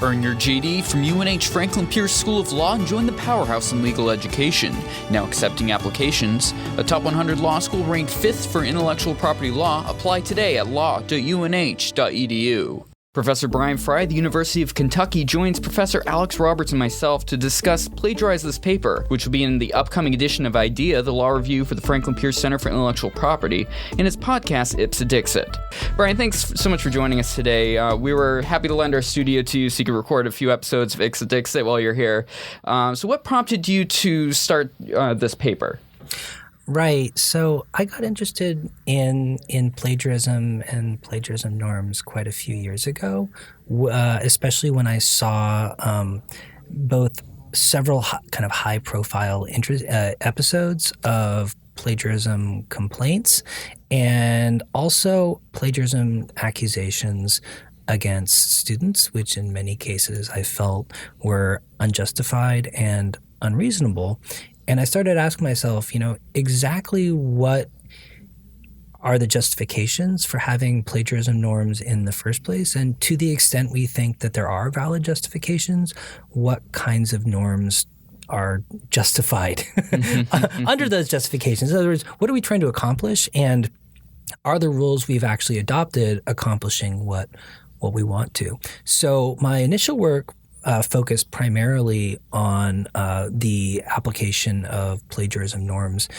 Earn your GD from UNH Franklin Pierce School of Law and join the powerhouse in legal education. Now accepting applications. A top 100 law school ranked 5th for intellectual property law. Apply today at law.unh.edu. Professor Brian Frye of the University of Kentucky joins Professor Alex Roberts and myself to discuss Plagiarize This Paper, which will be in the upcoming edition of IDEA, the law review for the Franklin Pierce Center for Intellectual Property, and his podcast, Ipse Dixit. Brian, thanks so much for joining us today. We were happy to lend our studio to you so you could record a few episodes of Ipse Dixit while you're here. So what prompted you to start this paper? Right. So I got interested in plagiarism and plagiarism norms quite a few years ago, especially when I saw both several kind of high-profile episodes of plagiarism complaints and also plagiarism accusations against students, which in many cases I felt were unjustified and unreasonable. And I started asking myself, exactly what are the justifications for having plagiarism norms in the first place? And to the extent we think that there are valid justifications, what kinds of norms are justified under those justifications? In other words, what are we trying to accomplish? And are the rules we've actually adopted accomplishing what we want to? So my initial work focused primarily on the application of plagiarism norms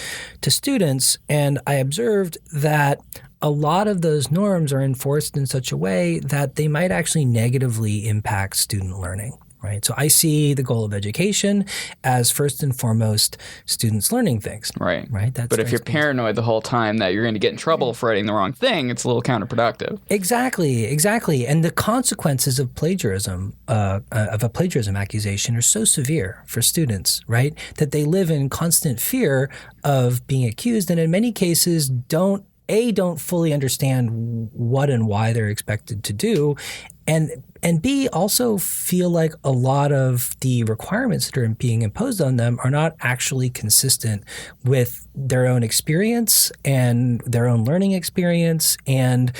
to students. And I observed that a lot of those norms are enforced in such a way that they might actually negatively impact student learning. Right. So I see the goal of education as first and foremost students learning things. Right. But if you're paranoid the whole time that you're going to get in trouble for writing the wrong thing, it's a little counterproductive. Exactly. And the consequences of plagiarism, of a plagiarism accusation, are so severe for students, right, that they live in constant fear of being accused, and in many cases don't fully understand what and why they're expected to do, and B, also feel like a lot of the requirements that are being imposed on them are not actually consistent with their own experience and their own learning experience and,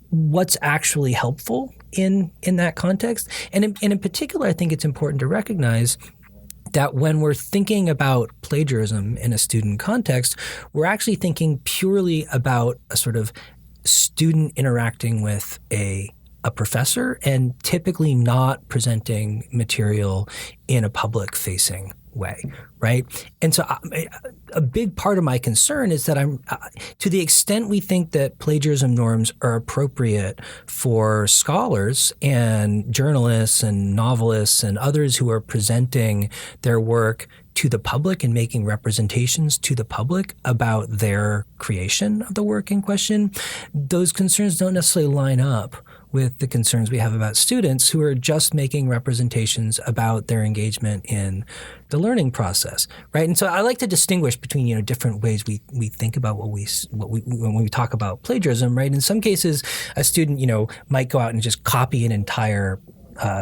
what's actually helpful in that context. And in particular, I think it's important to recognize that when we're thinking about plagiarism in a student context, we're actually thinking purely about a sort of student interacting with a professor and typically not presenting material in a public-facing way, right? And so a big part of my concern is that to the extent we think that plagiarism norms are appropriate for scholars and journalists and novelists and others who are presenting their work to the public and making representations to the public about their creation of the work in question, those concerns don't necessarily line up with the concerns we have about students who are just making representations about their engagement in the learning process, right? And so I like to distinguish between different ways we think about when we talk about plagiarism, right? In some cases, a student might go out and just copy an entire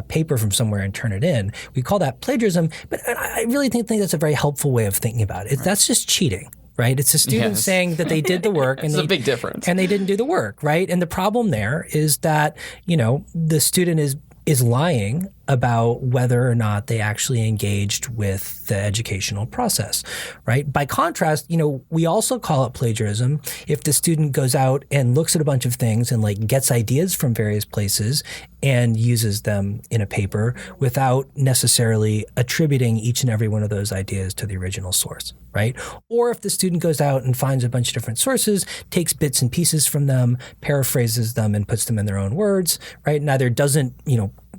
paper from somewhere and turn it in. We call that plagiarism, but I really think that's a very helpful way of thinking about it. That's just cheating. Right? It's a student saying that they did the work and a big difference. And they didn't do the work, right? And the problem there is that, the student is lying about whether or not they actually engaged with the educational process, right? By contrast, we also call it plagiarism if the student goes out and looks at a bunch of things and gets ideas from various places and uses them in a paper without necessarily attributing each and every one of those ideas to the original source, right? Or if the student goes out and finds a bunch of different sources, takes bits and pieces from them, paraphrases them and puts them in their own words, right? Neither doesn't,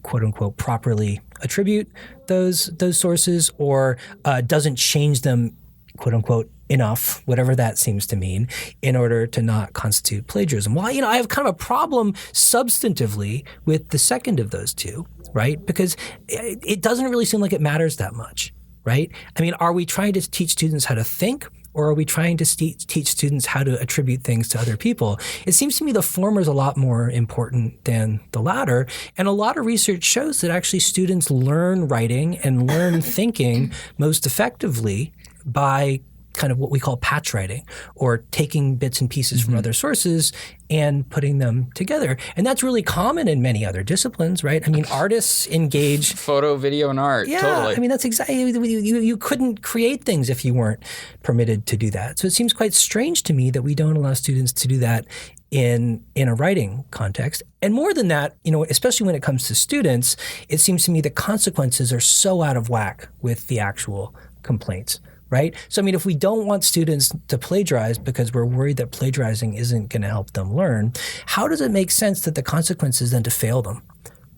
quote unquote, properly attribute those sources or doesn't change them, quote unquote, enough, whatever that seems to mean, in order to not constitute plagiarism. Well, I have kind of a problem substantively with the second of those two, right? Because it doesn't really seem like it matters that much, right? I mean, are we trying to teach students how to think, or are we trying to teach students how to attribute things to other people? It seems to me the former is a lot more important than the latter. And a lot of research shows that actually students learn writing and learn thinking most effectively by kind of what we call patch writing, or taking bits and pieces from other sources and putting them together. And that's really common in many other disciplines, right? I mean, artists engage... Photo, video, and art, totally. I mean, that's exactly... You couldn't create things if you weren't permitted to do that. So it seems quite strange to me that we don't allow students to do that in a writing context. And more than that, especially when it comes to students, it seems to me the consequences are so out of whack with the actual complaints. Right? So, I mean, if we don't want students to plagiarize because we're worried that plagiarizing isn't going to help them learn, how does it make sense that the consequence is then to fail them?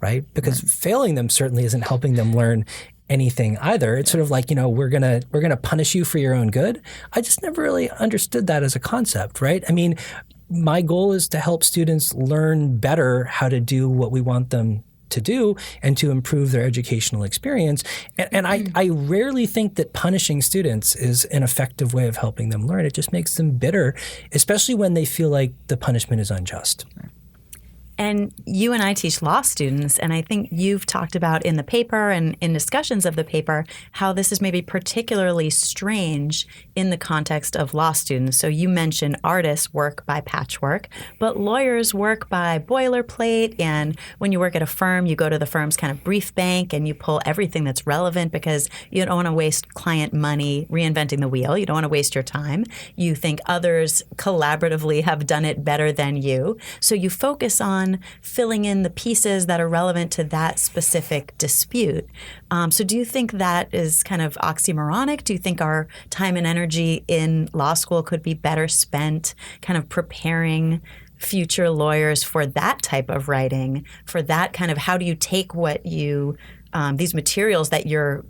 Right? Because failing them certainly isn't helping them learn anything either. It's sort of like, we're gonna punish you for your own good. I just never really understood that as a concept, right? I mean, my goal is to help students learn better how to do what we want them to do and to improve their educational experience. And I rarely think that punishing students is an effective way of helping them learn. It just makes them bitter, especially when they feel like the punishment is unjust. And you and I teach law students, and I think you've talked about in the paper and in discussions of the paper how this is maybe particularly strange in the context of law students. So you mentioned artists work by patchwork, but lawyers work by boilerplate. And when you work at a firm, you go to the firm's kind of brief bank and you pull everything that's relevant because you don't want to waste client money reinventing the wheel. You don't want to waste your time. You think others collaboratively have done it better than you. So you focus on filling in the pieces that are relevant to that specific dispute. So do you think that is kind of oxymoronic? Do you think our time and energy in law school could be better spent kind of preparing future lawyers for that type of writing, for that kind of how do you take what you, these materials that you're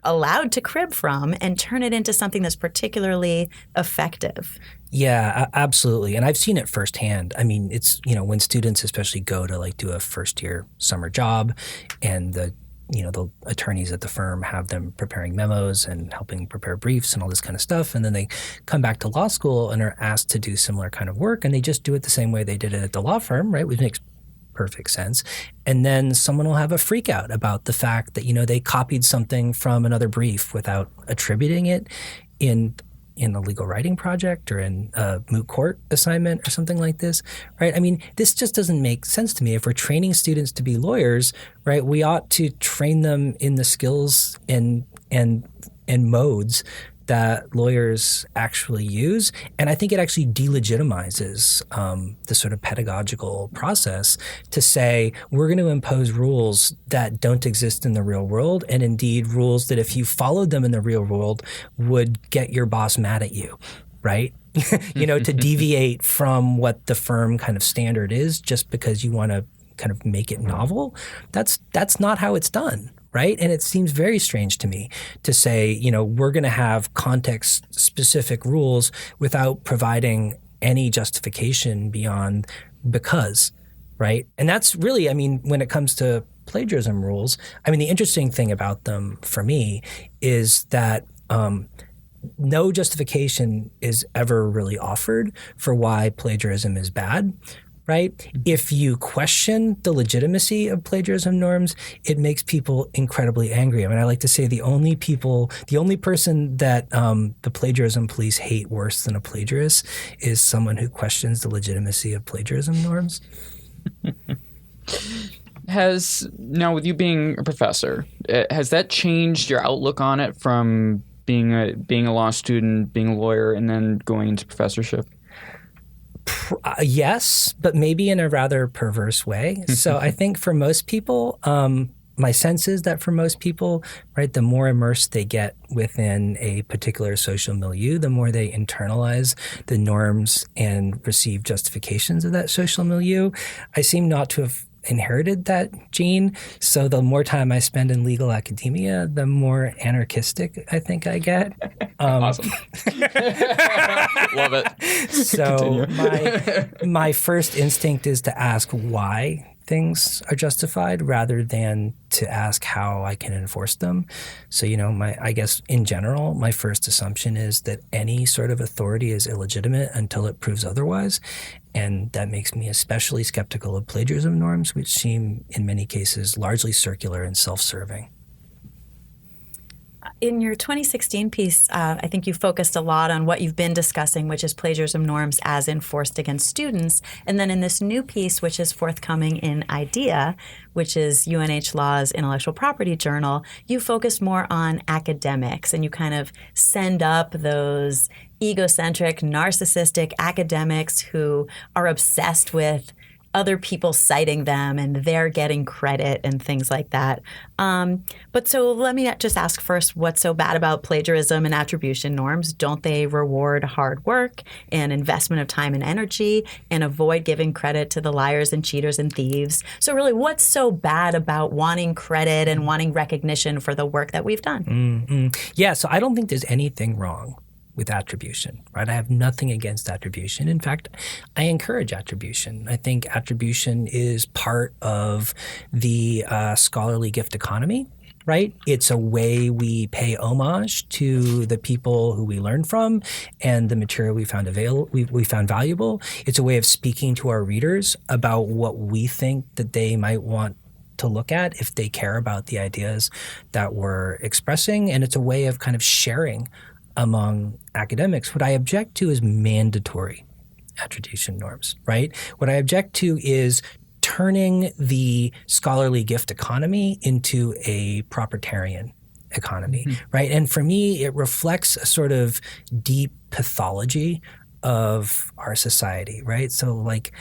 allowed to crib from and turn it into something that's particularly effective? Yeah, absolutely. And I've seen it firsthand. I mean, it's, when students especially go to do a first year summer job and the attorneys at the firm have them preparing memos and helping prepare briefs and all this kind of stuff. And then they come back to law school and are asked to do similar kind of work. And they just do it the same way they did it at the law firm, right? Which makes perfect sense. And then someone will have a freak out about the fact that, they copied something from another brief without attributing it in a legal writing project or in a moot court assignment or something like this, right? I mean, this just doesn't make sense to me. If we're training students to be lawyers, right, we ought to train them in the skills and modes that lawyers actually use. And I think it actually delegitimizes the sort of pedagogical process to say, we're going to impose rules that don't exist in the real world, and indeed rules that if you followed them in the real world would get your boss mad at you, right? To deviate from what the firm kind of standard is just because you want to kind of make it novel. That's not how it's done. Right? And it seems very strange to me to say, we're going to have context-specific rules without providing any justification beyond because, right? And that's really, when it comes to plagiarism rules, the interesting thing about them for me is that no justification is ever really offered for why plagiarism is bad. Right? If you question the legitimacy of plagiarism norms, it makes people incredibly angry. I like to say the only person that the plagiarism police hate worse than a plagiarist is someone who questions the legitimacy of plagiarism norms. Now with you being a professor, has that changed your outlook on it from being a law student, being a lawyer, and then going into professorship? Yes, but maybe in a rather perverse way. So I think for most people, my sense is that for most people, right, the more immersed they get within a particular social milieu, the more they internalize the norms and receive justifications of that social milieu. I seem not to have inherited that gene. So the more time I spend in legal academia, the more anarchistic I think I get. Awesome. Love it. So my first instinct is to ask why things are justified rather than to ask how I can enforce them. So, I guess in general, my first assumption is that any sort of authority is illegitimate until it proves otherwise. And that makes me especially skeptical of plagiarism norms, which seem in many cases largely circular and self-serving. In your 2016 piece, I think you focused a lot on what you've been discussing, which is plagiarism norms as enforced against students. And then in this new piece, which is forthcoming in IDEA, which is UNH Law's intellectual property journal, you focus more on academics, and you kind of send up those egocentric, narcissistic academics who are obsessed with other people citing them and they're getting credit and things like that. But so let me just ask first, what's so bad about plagiarism and attribution norms? Don't they reward hard work and investment of time and energy and avoid giving credit to the liars and cheaters and thieves? So really, what's so bad about wanting credit and wanting recognition for the work that we've done? Mm-hmm. Yeah, so I don't think there's anything wrong with attribution, right? I have nothing against attribution. In fact, I encourage attribution. I think attribution is part of the scholarly gift economy, right? It's a way we pay homage to the people who we learn from and the material we found we found valuable. It's a way of speaking to our readers about what we think that they might want to look at if they care about the ideas that we're expressing. And it's a way of kind of sharing among academics. What I object to is mandatory attribution norms, right? What I object to is turning the scholarly gift economy into a proprietarian economy, right? And for me, it reflects a sort of deep pathology of our society, right? So like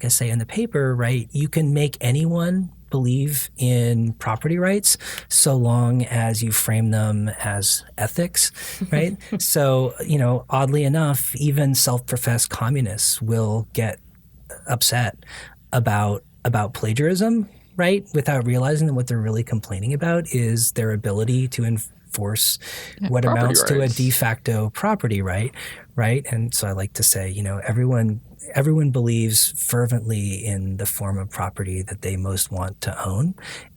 I say in the paper, right, you can make anyone believe in property rights so long as you frame them as ethics, right? So, oddly enough, even self-professed communists will get upset about plagiarism, right? Without realizing that what they're really complaining about is their ability to enforce what amounts to a de facto property right? And so I like to say, everyone believes fervently in the form of property that they most want to own.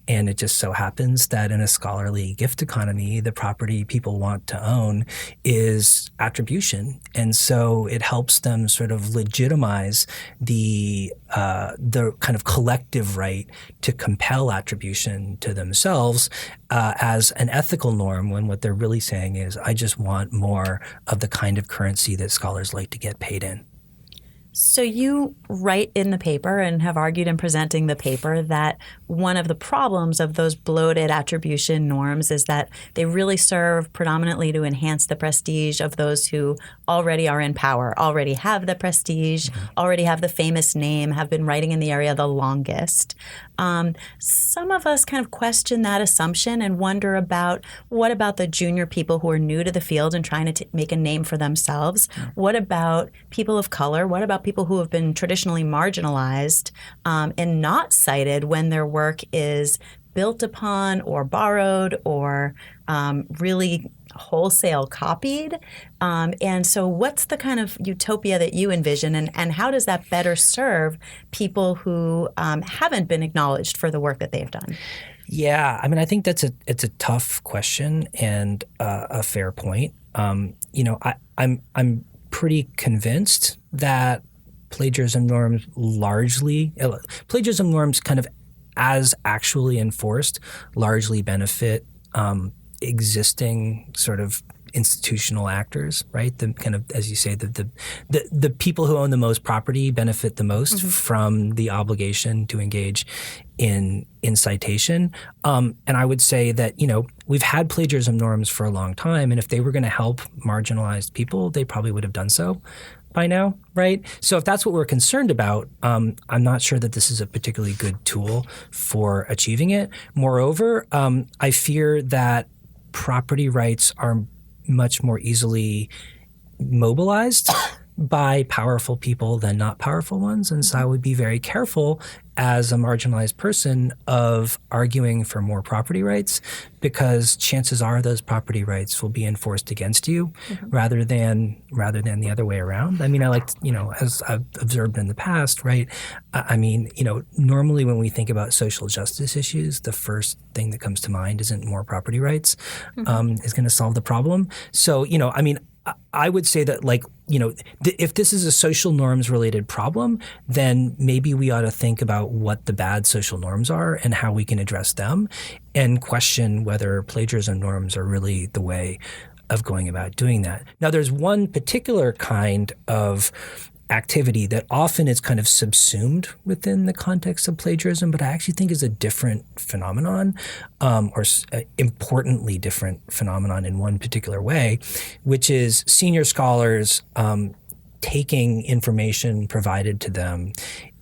And it just so happens that in a scholarly gift economy, the property people want to own is attribution. And so it helps them sort of legitimize the kind of collective right to compel attribution to themselves as an ethical norm, when what they're really saying is, I just want more of the kind of currency that scholars like to get paid in. So you write in the paper and have argued in presenting the paper that one of the problems of those bloated attribution norms is that they really serve predominantly to enhance the prestige of those who already are in power, already have the prestige, already have the famous name, have been writing in the area the longest. Some of us kind of question that assumption and wonder about, what about the junior people who are new to the field and trying to make a name for themselves? What about people of color? What about people who have been traditionally marginalized and not cited when their work is built upon or borrowed or really wholesale copied? And so what's the kind of utopia that you envision, and how does that better serve people who haven't been acknowledged for the work that they've done? Yeah, I mean, I think it's a tough question and a fair point. I'm pretty convinced that plagiarism norms kind of as actually enforced largely benefit existing sort of institutional actors, right? The kind of, as you say, the people who own the most property benefit the most from the obligation to engage in citation. And I would say that, we've had plagiarism norms for a long time, and if they were going to help marginalized people, they probably would have done so by now, right? So if that's what we're concerned about, I'm not sure that this is a particularly good tool for achieving it. Moreover, I fear that property rights are much more easily mobilized by powerful people than not powerful ones. And so I would be very careful as a marginalized person of arguing for more property rights, because chances are those property rights will be enforced against you rather than the other way around. I mean, as I've observed in the past, right? Normally when we think about social justice issues, the first thing that comes to mind isn't more property rights is going to solve the problem. So, I would say that, like, if this is a social norms related problem, then maybe we ought to think about what the bad social norms are and how we can address them, and question whether plagiarism norms are really the way of going about doing that. Now, there's one particular kind of activity that often is kind of subsumed within the context of plagiarism, but I actually think is a different phenomenon, or importantly different phenomenon in one particular way, which is senior scholars taking information provided to them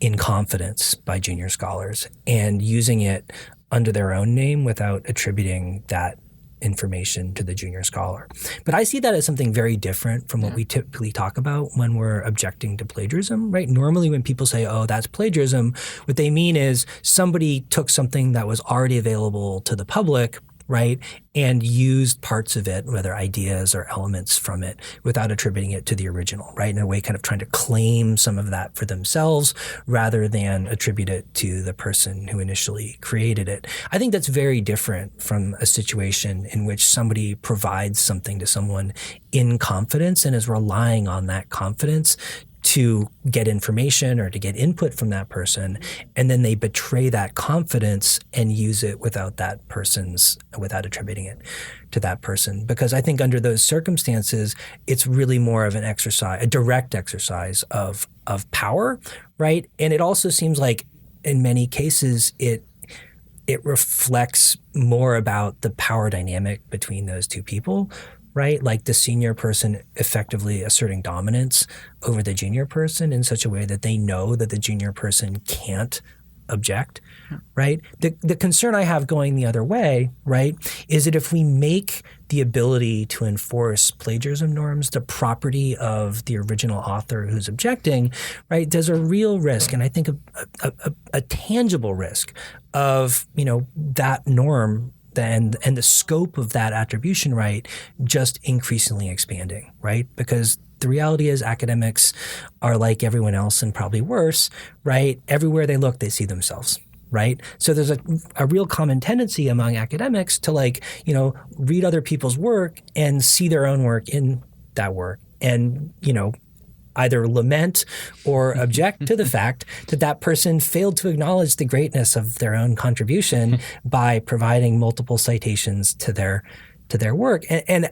in confidence by junior scholars and using it under their own name without attributing that information to the junior scholar. But I see that as something very different from what we typically talk about when we're objecting to plagiarism, right? Normally when people say, oh, that's plagiarism, what they mean is somebody took something that was already available to the public, right, and used parts of it, whether ideas or elements from it, without attributing it to the original, right? In a way, kind of trying to claim some of that for themselves rather than attribute it to the person who initially created it. I think that's very different from a situation in which somebody provides something to someone in confidence and is relying on that confidence to get information or to get input from that person, and then they betray that confidence and use it without attributing it to that person. Because I think under those circumstances, it's really more of an exercise, a direct exercise of power, right? And it also seems like in many cases it reflects more about the power dynamic between those two people, right? Like the senior person effectively asserting dominance over the junior person in such a way that they know that the junior person can't object, right? The concern I have going the other way, right, is that if we make the ability to enforce plagiarism norms the property of the original author who's objecting, right, there's a real risk, and I think a tangible risk of, that norm and the scope of that attribution right just increasingly expanding, right? Because the reality is academics are like everyone else and probably worse, right? Everywhere they look, they see themselves, right? So there's a real common tendency among academics to read other people's work and see their own work in that work and, either lament or object to the fact that that person failed to acknowledge the greatness of their own contribution by providing multiple citations to their work. And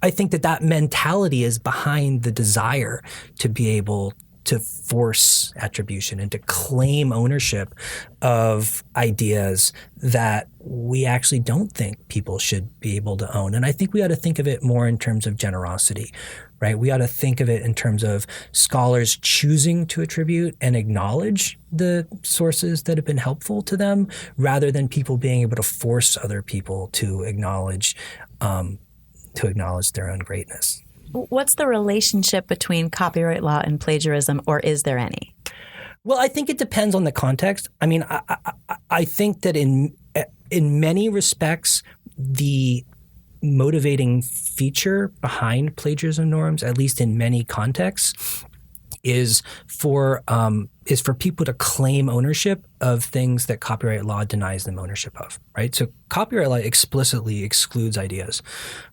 I think that mentality is behind the desire to be able to force attribution and to claim ownership of ideas that we actually don't think people should be able to own. And I think we ought to think of it more in terms of generosity, right? We ought to think of it in terms of scholars choosing to attribute and acknowledge the sources that have been helpful to them, rather than people being able to force other people to acknowledge their own greatness. What's the relationship between copyright law and plagiarism, or is there any? Well, I think it depends on the context. I mean, I think that in many respects, the motivating feature behind plagiarism norms, at least in many contexts, is for people to claim ownership of things that copyright law denies them ownership of, right? So copyright law explicitly excludes ideas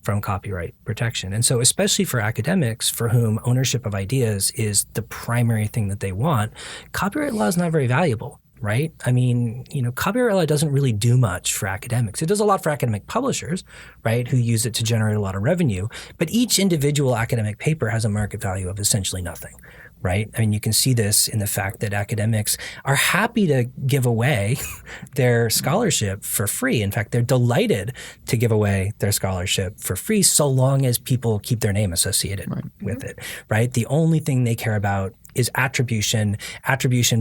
from copyright protection. And so especially for academics for whom ownership of ideas is the primary thing that they want, copyright law is not very valuable, right? I mean, copyright law doesn't really do much for academics. It does a lot for academic publishers, right, who use it to generate a lot of revenue. But each individual academic paper has a market value of essentially nothing, right? I mean, you can see this in the fact that academics are happy to give away their scholarship for free. In fact, they're delighted to give away their scholarship for free so long as people keep their name associated with it, right? The only thing they care about is attribution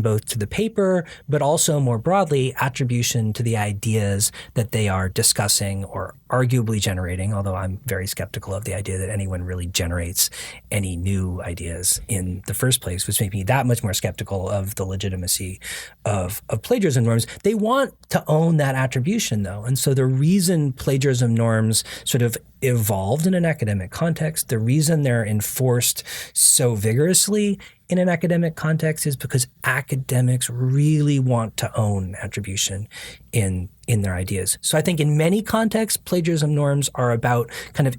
both to the paper, but also more broadly, attribution to the ideas that they are discussing or arguably generating, although I'm very skeptical of the idea that anyone really generates any new ideas in the first place, which makes me that much more skeptical of the legitimacy of plagiarism norms. They want to own that attribution, though. And so the reason plagiarism norms sort of evolved in an academic context, the reason they're enforced so vigorously in an academic context is because academics really want to own attribution in their ideas. So I think in many contexts, plagiarism norms are about kind of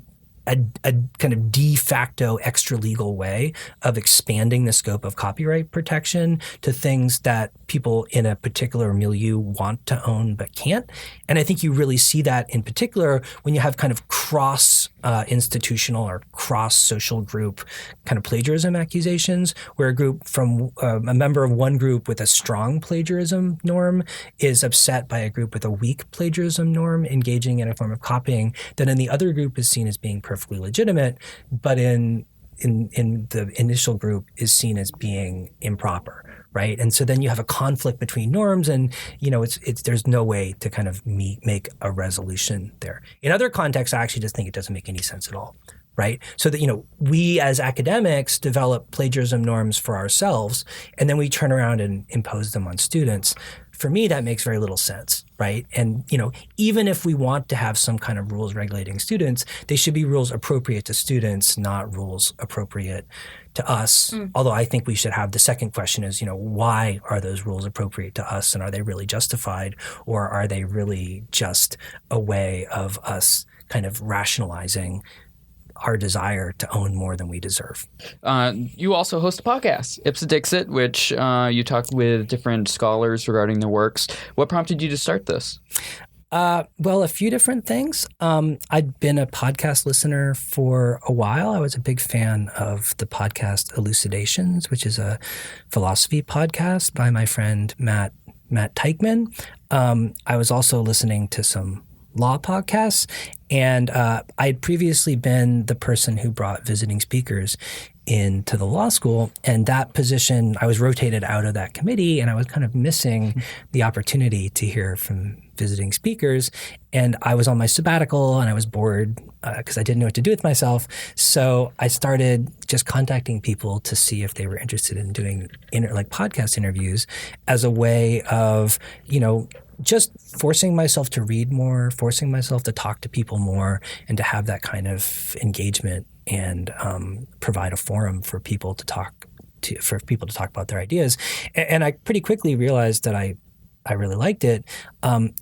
a kind of de facto extra legal way of expanding the scope of copyright protection to things that people in a particular milieu want to own but can't. And I think you really see that in particular when you have kind of cross institutional or cross social group kind of plagiarism accusations, where a group from a member of one group with a strong plagiarism norm is upset by a group with a weak plagiarism norm engaging in a form of copying that in the other group is seen as being perfectly legitimate, but in the initial group is seen as being improper, right? And so then you have a conflict between norms, and it's there's no way to kind of make a resolution there. In other contexts, I actually just think it doesn't make any sense at all, right? So that we as academics develop plagiarism norms for ourselves, and then we turn around and impose them on students. For me, that makes very little sense, right? And, even if we want to have some kind of rules regulating students, they should be rules appropriate to students, not rules appropriate to us. Although I think we should have the second question is, why are those rules appropriate to us, and are they really justified, or are they really just a way of us kind of rationalizing our desire to own more than we deserve? You also host a podcast, Ipse Dixit, which you talk with different scholars regarding their works. What prompted you to start this? Well, a few different things. I'd been a podcast listener for a while. I was a big fan of the podcast Elucidations, which is a philosophy podcast by my friend Matt Teichman. I was also listening to some law podcasts, and I'd previously been the person who brought visiting speakers into the law school, and that position, I was rotated out of that committee, and I was kind of missing the opportunity to hear from visiting speakers. And I was on my sabbatical, and I was bored because I didn't know what to do with myself. So I started just contacting people to see if they were interested in doing podcast interviews as a way of, just forcing myself to read more, forcing myself to talk to people more, and to have that kind of engagement and provide a forum for people to talk about their ideas. And I pretty quickly realized that I really liked it,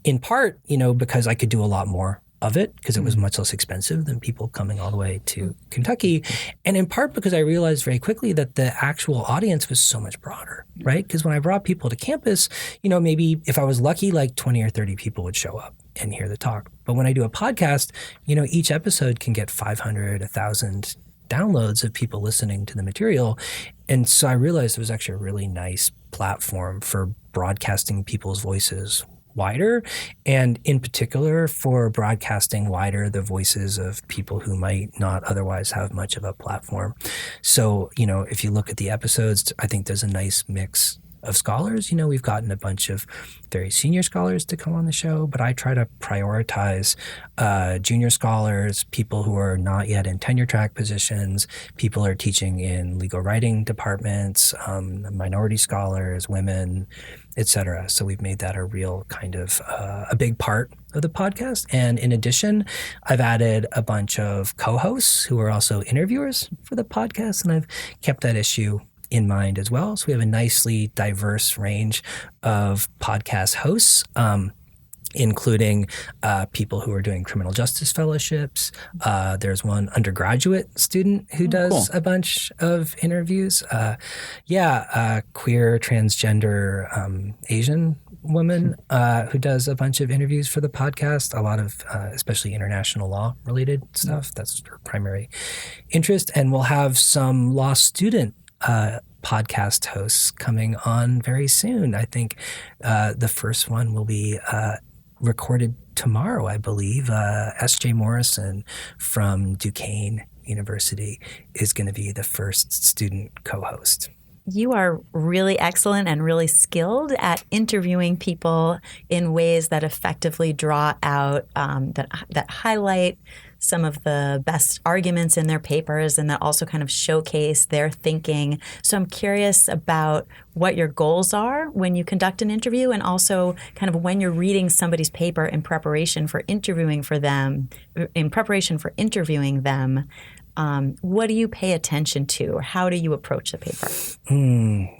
in part, because I could do a lot more of it because it was much less expensive than people coming all the way to Kentucky, and in part because I realized very quickly that the actual audience was so much broader, right? Because when I brought people to campus, maybe if I was lucky, like 20 or 30 people would show up and hear the talk. But when I do a podcast, each episode can get 500, 1,000 downloads of people listening to the material. And so I realized it was actually a really nice platform for broadcasting people's voices wider, and in particular for broadcasting wider the voices of people who might not otherwise have much of a platform. So, if you look at the episodes, I think there's a nice mix of scholars. We've gotten a bunch of very senior scholars to come on the show, but I try to prioritize junior scholars, people who are not yet in tenure track positions, people who are teaching in legal writing departments, minority scholars, women, etc. So we've made that a real kind of a big part of the podcast. And in addition, I've added a bunch of co-hosts who are also interviewers for the podcast, and I've kept that issue in mind as well. So we have a nicely diverse range of podcast hosts, including people who are doing criminal justice fellowships. There's one undergraduate student who does a bunch of interviews. Queer, transgender, Asian woman who does a bunch of interviews for the podcast, a lot of especially international law related stuff. That's her primary interest. And we'll have some law student podcast hosts coming on very soon. I think the first one will be recorded tomorrow, I believe. S.J. Morrison from Duquesne University is going to be the first student co-host. You are really excellent and really skilled at interviewing people in ways that effectively draw out, that highlight some of the best arguments in their papers and that also kind of showcase their thinking. So I'm curious about what your goals are when you conduct an interview, and also kind of when you're reading somebody's paper in preparation for interviewing them. What do you pay attention to, or how do you approach the paper?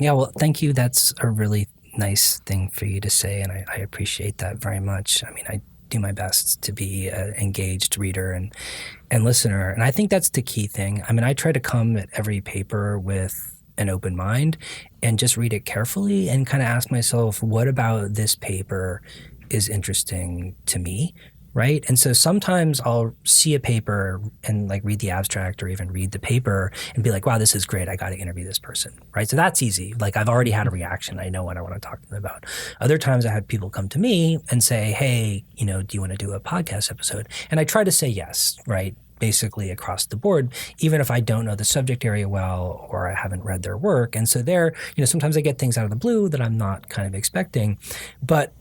Yeah, well, thank you. That's a really nice thing for you to say, and I appreciate that very much. I mean, I do my best to be an engaged reader and listener. And I think that's the key thing. I mean, I try to come at every paper with an open mind and just read it carefully and kind of ask myself, what about this paper is interesting to me, right? And so sometimes I'll see a paper and like read the abstract or even read the paper and be like, wow, this is great. I got to interview this person, right? So that's easy. Like I've already had a reaction. I know what I want to talk to them about. Other times I have people come to me and say, hey, do you want to do a podcast episode? And I try to say yes, right? Basically across the board, even if I don't know the subject area well or I haven't read their work. And so there, sometimes I get things out of the blue that I'm not kind of expecting. But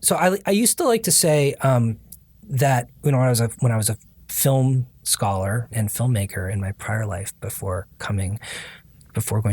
so I used to like to say that when I was a film scholar and filmmaker in my prior life before going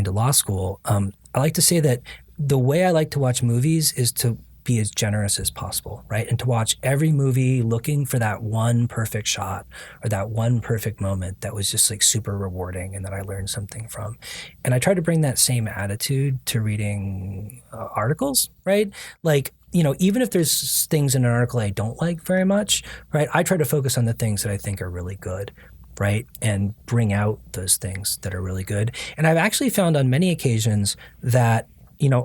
to law school, I like to say that the way I like to watch movies is to be as generous as possible, right? And to watch every movie looking for that one perfect shot or that one perfect moment that was just like super rewarding and that I learned something from. And I try to bring that same attitude to reading articles, right? Like, even if there's things in an article I don't like very much, right? I try to focus on the things that I think are really good, right? And bring out those things that are really good. And I've actually found on many occasions that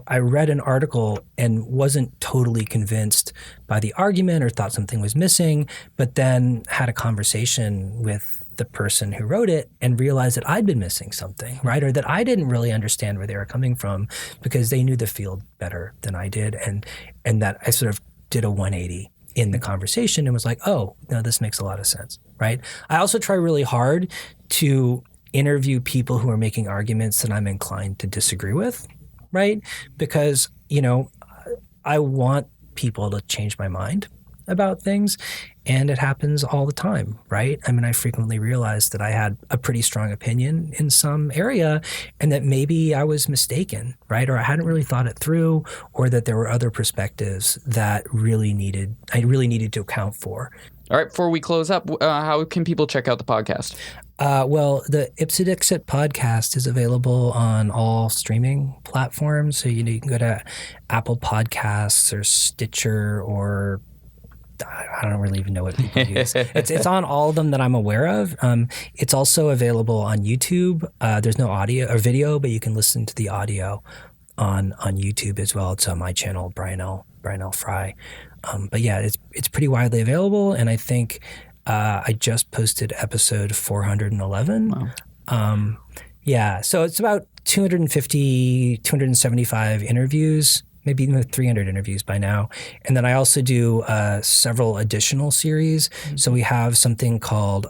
I read an article and wasn't totally convinced by the argument or thought something was missing, but then had a conversation with the person who wrote it and realized that I'd been missing something, right? Or that I didn't really understand where they were coming from because they knew the field better than I did. And that I sort of did a 180 in the conversation and was like, oh, no, this makes a lot of sense, right? I also try really hard to interview people who are making arguments that I'm inclined to disagree with, right? Because, I want people to change my mind about things, and it happens all the time, right? I mean, I frequently realized that I had a pretty strong opinion in some area and that maybe I was mistaken, right? Or I hadn't really thought it through, or that there were other perspectives that I really needed to account for. All right, before we close up, how can people check out the podcast? Well, the Ipse Dixit podcast is available on all streaming platforms. So, you can go to Apple Podcasts or Stitcher or I don't really even know what people use. It's on all of them that I'm aware of. It's also available on YouTube. There's no audio or video, but you can listen to the audio on YouTube as well. It's on my channel, Brian Frye. But yeah, it's pretty widely available, and I think I just posted episode 411. Wow. Yeah, so it's about 275 interviews, maybe even 300 interviews by now. And then I also do several additional series. Mm-hmm. So we have something called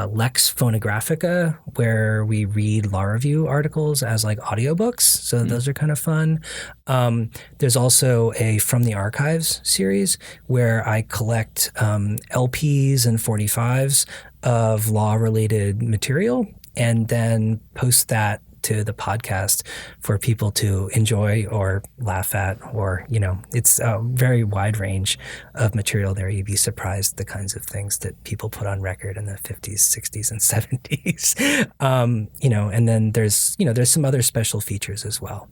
Lex Phonographica, where we read law review articles as like audiobooks. So those are kind of fun. There's also a From the Archives series where I collect LPs and 45s of law-related material and then post that to the podcast for people to enjoy or laugh at, or, it's a very wide range of material there. You'd be surprised the kinds of things that people put on record in the 50s, 60s, and 70s. And then there's some other special features as well.